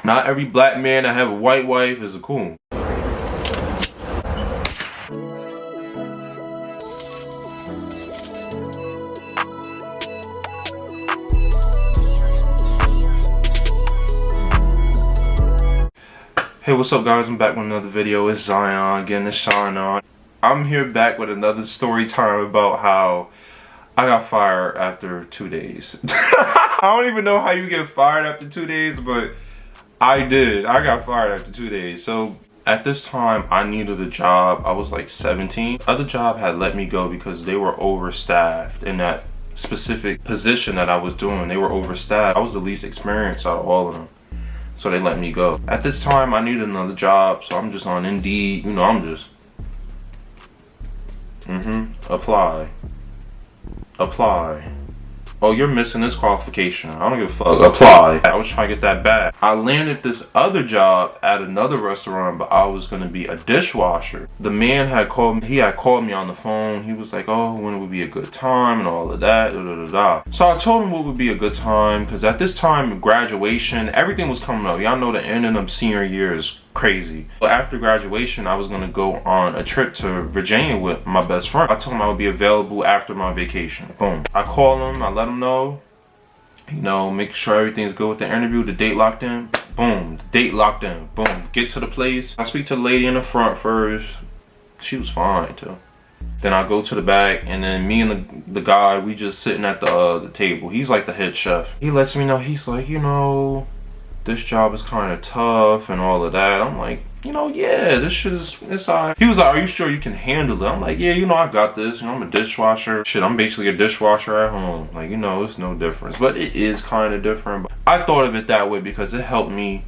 Not every black man that have a white wife is a coon. Hey, what's up guys? I'm back with another video. It's Zhyon again, it's Zhyon. I'm here back with another story time about how I got fired after 2 days. I don't even know how you get fired after 2 days, but I did. I got fired after 2 days. So at this time, I needed a job. I was like 17. Other job had let me go because they were overstaffed in that specific position that I was doing. They were overstaffed. I was the least experienced out of all of them. So they let me go. At this time, I needed another job, so I'm just on Indeed. You know, I'm just apply. Oh, you're missing this qualification. I don't give a fuck. Apply. I was trying to get that back. I landed this other job at another restaurant, but I was gonna be a dishwasher. The man had called me. He had called me on the phone. He was like, "Oh, when would be a good time?" and all of that. So I told him what would be a good time, because at this time, graduation, everything was coming up. Y'all know the ending of senior year is crazy. But after graduation, I was gonna go on a trip to Virginia with my best friend. I told him I would be available after my vacation. Boom. I call him, I let him know, you know, make sure everything's good with the interview, the date locked in. Boom, the date locked in. Boom, get to the place. I speak to the lady in the front first. She was fine too. Then I go to the back, and then me and the guy, we just sitting at the table. He's like the head chef. He lets me know, he's like, you know, this job is kind of tough and all of that. I'm like, you know, yeah, this shit is, it's alright. He was like, are you sure you can handle it? I'm like, yeah, you know, I got this. You know, I'm a dishwasher. Shit, I'm basically a dishwasher at home. Like, you know, it's no difference. But it is kind of different. But I thought of it that way because it helped me,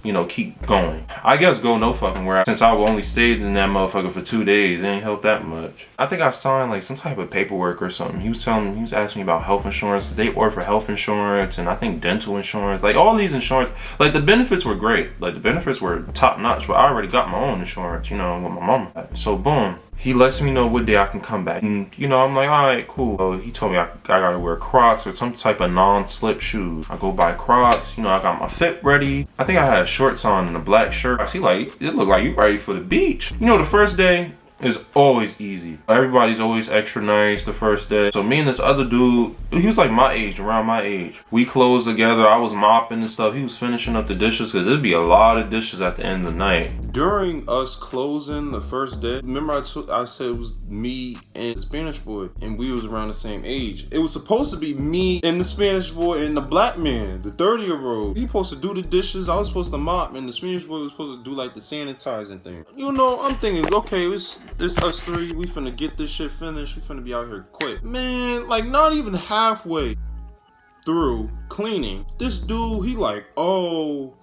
you know, keep going. I guess go no fucking where. Since I only stayed in that motherfucker for 2 days, it ain't helped that much. I think I signed like some type of paperwork or something. He was asking me about health insurance. They offer health insurance and I think dental insurance. Like all these insurance, like the benefits were great. Like the benefits were top notch. But I already got my own insurance, you know, with my mama. So boom. He lets me know what day I can come back. And, you know, I'm like, all right, cool. So he told me I gotta wear Crocs or some type of non-slip shoes. I go buy Crocs. You know, I got my fit ready. I think I had shorts on and a black shirt. I see, like, it looked like you ready for the beach. You know, the first day is always easy. Everybody's always extra nice the first day. So me and this other dude, he was like my age, around my age. We closed together. I was mopping and stuff. He was finishing up the dishes because there'd be a lot of dishes at the end of the night. During us closing the first day, remember I said it was me and the Spanish boy, and we was around the same age. It was supposed to be me and the Spanish boy and the black man, the 30-year-old. He supposed to do the dishes. I was supposed to mop, and the Spanish boy was supposed to do like the sanitizing thing. You know, I'm thinking, okay, it's us three. We finna get this shit finished. We finna be out here quick. Man, like not even halfway through cleaning, this dude, he like, oh,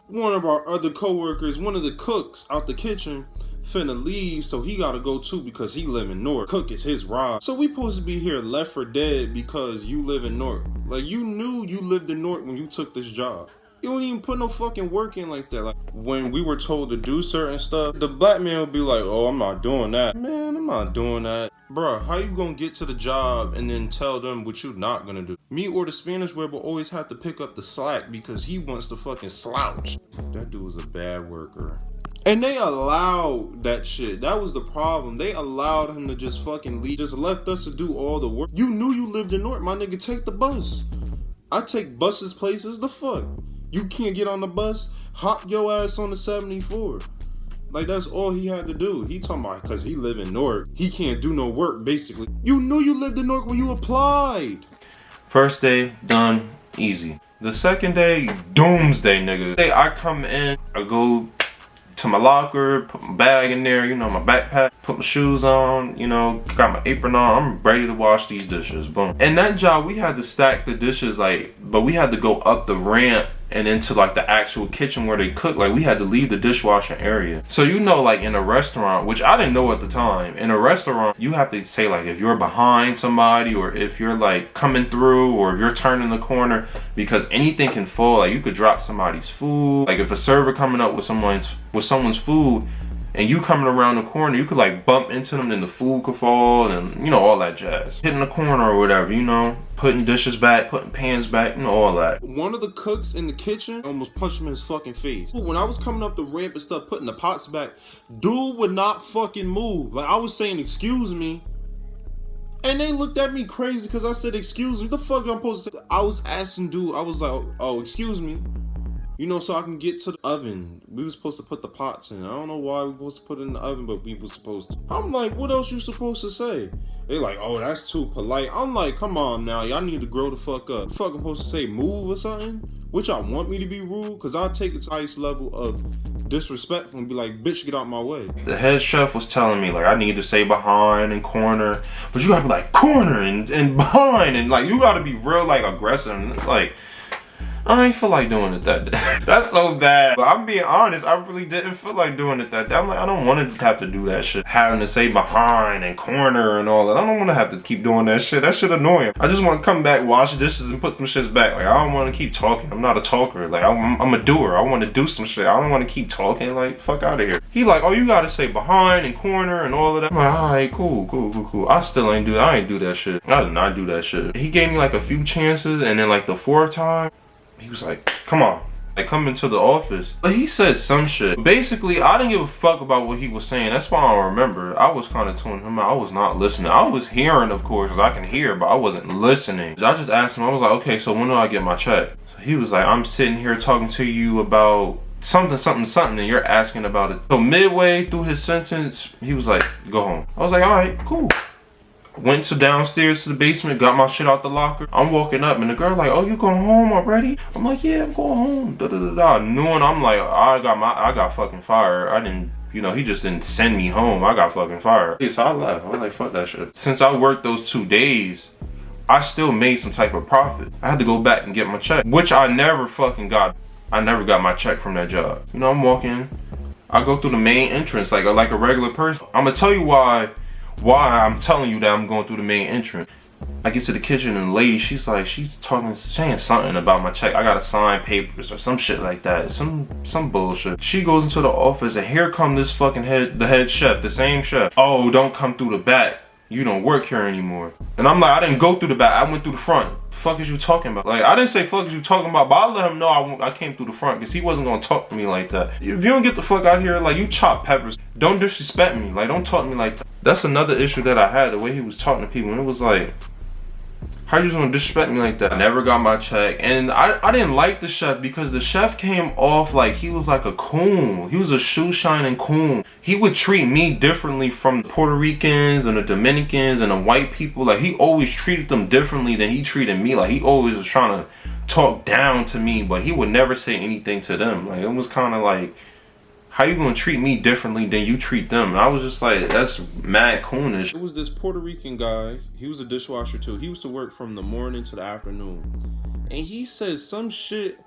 one of our other coworkers, one of the cooks out the kitchen, finna leave, so he gotta go too because he live in North. Cook is his ride. So we supposed to be here left for dead because you live in North. Like you knew you lived in North when you took this job. You don't even put no fucking work in like that. Like when we were told to do certain stuff, the black man would be like, oh, I'm not doing that. Man, I'm not doing that. Bruh, how you gonna get to the job and then tell them what you not gonna do? Me or the Spanish boy will always have to pick up the slack because he wants to fucking slouch. That dude was a bad worker. And they allowed that shit. That was the problem. They allowed him to just fucking leave. Just left us to do all the work. You knew you lived in North, my nigga, take the bus. I take buses places, the fuck. You can't get on the bus, hop your ass on the 74. Like, that's all he had to do. He talking about, because he live in Newark, he can't do no work, basically. You knew you lived in Newark when you applied. First day, done, easy. The second day, doomsday, nigga. Hey, I come in, I go to my locker, put my bag in there, you know, my backpack, put my shoes on, you know, got my apron on, I'm ready to wash these dishes, boom. And that job, we had to stack the dishes, like, but we had to go up the ramp and into like the actual kitchen where they cook. Like we had to leave the dishwashing area. So you know, like in a restaurant, which I didn't know at the time, in a restaurant you have to say like if you're behind somebody or if you're like coming through or if you're turning the corner, because anything can fall. Like you could drop somebody's food. Like if a server coming up with someone's food, and you coming around the corner, you could like bump into them and the food could fall and, you know, all that jazz. Hitting the corner or whatever, you know, putting dishes back, putting pans back, you know, all that. One of the cooks in the kitchen almost punched him in his fucking face. When I was coming up the ramp and stuff, putting the pots back, dude would not fucking move. Like, I was saying, excuse me, and they looked at me crazy because I said, excuse me. What the fuck am I supposed to say? I was asking dude, I was like, oh, excuse me. You know, so I can get to the oven. We were supposed to put the pots in. I don't know why we were supposed to put it in the oven, but we were supposed to. I'm like, what else you supposed to say? They like, oh, that's too polite. I'm like, come on now, y'all need to grow the fuck up. The fuck I'm supposed to say, move or something? Which y'all want me to be rude? Because I'll take it to the highest level of disrespectful and be like, bitch, get out my way. The head chef was telling me, like, I need to say behind and corner, but you gotta be like corner and behind, and like, you gotta be real like aggressive, and it's like, I ain't feel like doing it that day. That's so bad. But I'm being honest, I really didn't feel like doing it that day. I'm like, I don't want to have to do that shit. Having to say behind and corner and all that. I don't want to have to keep doing that shit. That shit annoying. I just want to come back, wash dishes, and put them shits back. Like, I don't want to keep talking. I'm not a talker. Like, I'm a doer. I want to do some shit. I don't want to keep talking. Like, fuck out of here. He like, oh, you got to say behind and corner and all of that. I'm like, all right, cool. I still ain't do that. I ain't do that shit. I did not do that shit. He gave me like a few chances, and then like the fourth time, he was like, come on, like, come into the office. But he said some shit. Basically, I didn't give a fuck about what he was saying. That's why I don't remember. I was kind of tuning him out. I was not listening. I was hearing, of course, because I can hear, but I wasn't listening. I just asked him, I was like, okay, so when do I get my check? So he was like, I'm sitting here talking to you about something, and you're asking about it. So midway through his sentence, he was like, go home. I was like, all right, cool. Went to downstairs to the basement, got my shit out the locker. I'm walking up and the girl like, oh, you going home already? I'm like, yeah, I'm going home. Knowing I'm like, I got fucking fired. I didn't, you know, he just didn't send me home. I got fucking fired. So I left. I was like, fuck that shit. Since I worked those 2 days, I still made some type of profit. I had to go back and get my check, which I never fucking got. I never got my check from that job. You know, I'm walking. I go through the main entrance like a regular person. I'm gonna tell you why I'm telling you that I'm going through the main entrance. I get to the kitchen and the lady, she's saying something about my check. I gotta sign papers or some shit like that. Some bullshit. She goes into the office and here come this fucking the head chef, the same chef. Oh, don't come through the back. You don't work here anymore. And I'm like, I didn't go through the back. I went through the front. The fuck is you talking about? Like, I didn't say fuck is you talking about, but I let him know I came through the front because he wasn't gonna talk to me like that. If you don't get the fuck out here, like, you chop peppers. Don't disrespect me. Like, don't talk to me like that. That's another issue that I had, the way he was talking to people. And it was like, how you just gonna disrespect me like that? I never got my check. And I didn't like the chef because the chef came off like he was like a coon. He was a shoe shining coon. He would treat me differently from the Puerto Ricans and the Dominicans and the white people. Like, he always treated them differently than he treated me. Like, he always was trying to talk down to me, but he would never say anything to them. Like, it was kind of like, how you gonna treat me differently than you treat them? And I was just like, that's mad coonish. It was this Puerto Rican guy. He was a dishwasher too. He used to work from the morning to the afternoon. And he said some shit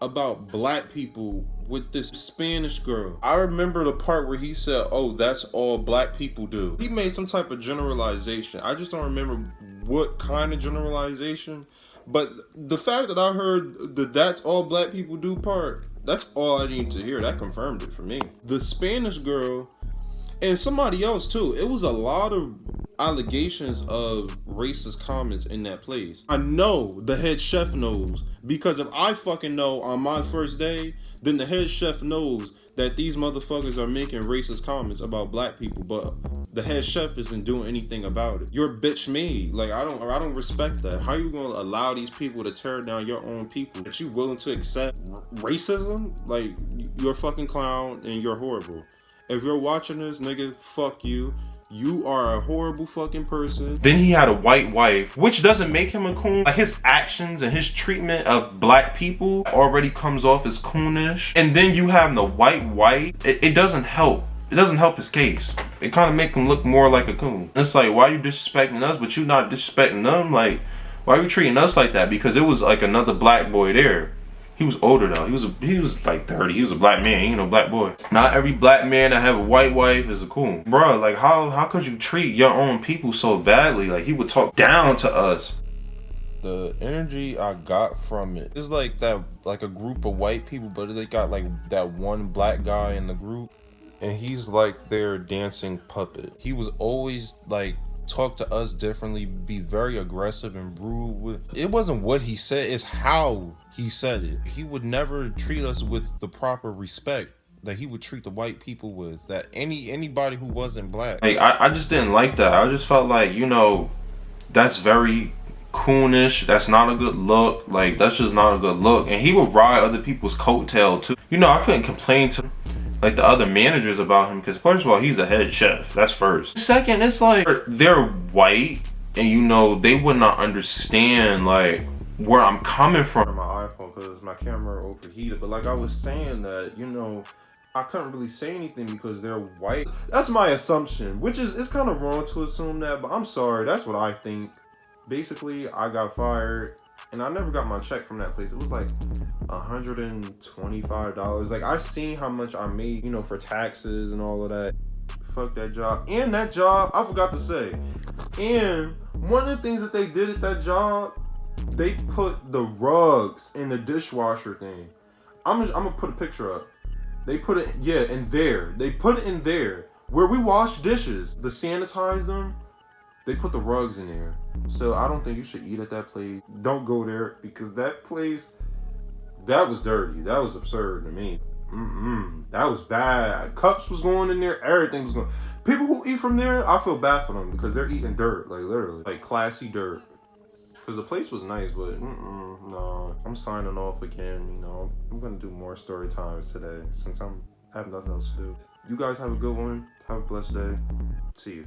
about black people with this Spanish girl. I remember the part where he said, oh, that's all black people do. He made some type of generalization. I just don't remember what kind of generalization. But the fact that I heard the that's all black people do part, that's all I need to hear. That confirmed it for me. The Spanish girl and somebody else too. It was a lot of allegations of racist comments in that place. I know the head chef knows, because if I fucking know on my first day, then the head chef knows that these motherfuckers are making racist comments about black people, but the head chef isn't doing anything about it. You're bitch made. Like, I don't respect that. How you gonna allow these people to tear down your own people? That you willing to accept racism? Like, you're a fucking clown and you're horrible. If you're watching this, nigga, fuck you. You are a horrible fucking person. Then he had a white wife, which doesn't make him a coon. Like, his actions and his treatment of black people already comes off as coonish. And then you have the white wife. It doesn't help. It doesn't help his case. It kind of make him look more like a coon. It's like, why are you disrespecting us, but you not disrespecting them? Like, why are you treating us like that? Because it was like another black boy there. He was older though. He was like 30. He was a black man, you know, black boy. Not every black man that have a white wife is a coon. Bruh, like, how could you treat your own people so badly? Like, he would talk down to us. The energy I got from it is like that, like a group of white people, but they got like that one black guy in the group. and he's like their dancing puppet. He was always like talk to us differently, be very aggressive and rude. It wasn't what he said, it's how he said it. He would never treat us with the proper respect that he would treat the white people with, that anybody who wasn't black. Like I just didn't like that. I just felt like, you know, that's very coonish. That's not a good look. Like, that's just not a good look. And he would ride other people's coattail too. You know, I couldn't complain to like the other managers about him, because first of all, he's a head chef. That's first. Second, it's like they're white, and you know they would not understand like where I'm coming from. My iPhone, because my camera overheated. But like I was saying, that, you know, I couldn't really say anything because they're white. That's my assumption, which is, it's kind of wrong to assume that, but I'm sorry, that's what I think. Basically, I got fired, and I never got my check from that place. It was like $125. Like, I seen how much I made, you know, for taxes and all of that. Fuck that job. And that job, I forgot to say, and one of the things that they did at that job, they put the rugs in the dishwasher thing. I'm gonna put a picture up. They put it, yeah, in there. They put it in there where we wash dishes. To sanitize them, they put the rugs in there. So I don't think you should eat at that place. Don't go there, because that place, that was dirty. That was absurd to me. That was bad. Cups was going in there. Everything was going. People who eat from there, I feel bad for them, because they're eating dirt, like literally, like classy dirt. Because the place was nice, but no. I'm signing off again. You know, I'm gonna do more story times today since I have nothing else to do. You guys have a good one. Have a blessed day. See you.